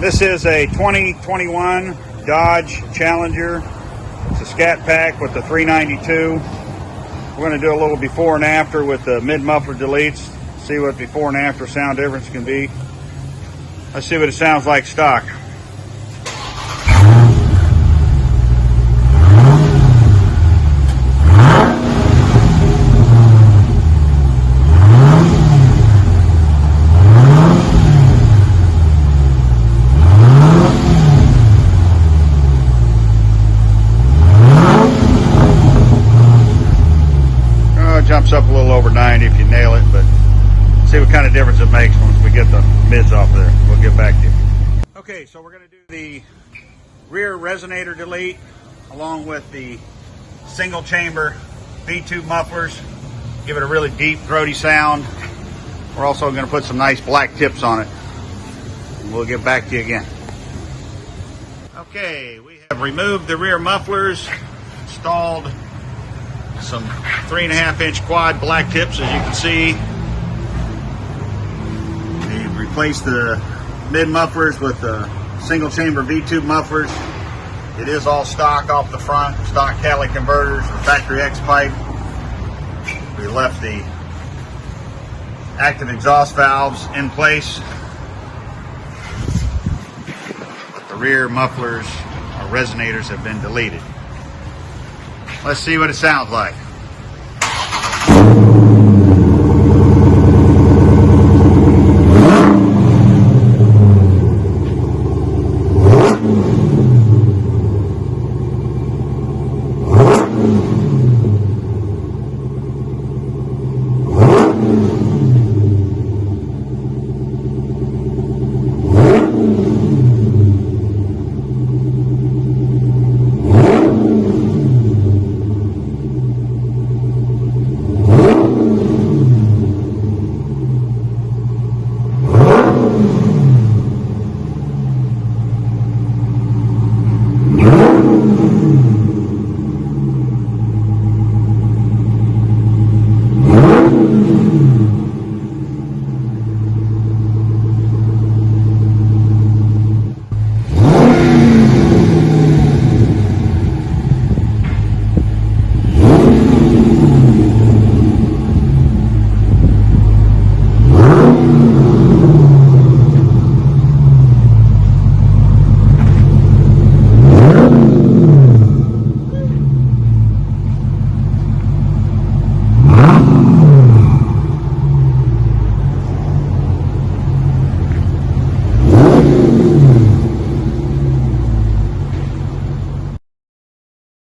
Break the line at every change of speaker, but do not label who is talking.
This is a 2021 Dodge Challenger. It's a Scat Pack with the 392. We're going to do a little before and after with the mid-muffler deletes. See what before and after sound difference can be. Let's see what it sounds like stock. Jumps up a little over 90 if you nail it, but see what kind of difference it makes once we get the mids off there. We'll get back to you. Okay, so we're going to do the rear resonator delete along with the single chamber V-tube mufflers. Give it a really deep, throaty sound. We're also going to put some nice black tips on it. And we'll get back to you again. Okay, we have removed the rear mufflers, installed some 3.5-inch quad black tips, as you can see. We've replaced the mid mufflers with the single chamber V-tube mufflers. It is all stock off the front, stock Cali converters, the factory X pipe. We left the active exhaust valves in place. But the rear mufflers or resonators have been deleted. Let's see what it sounds like.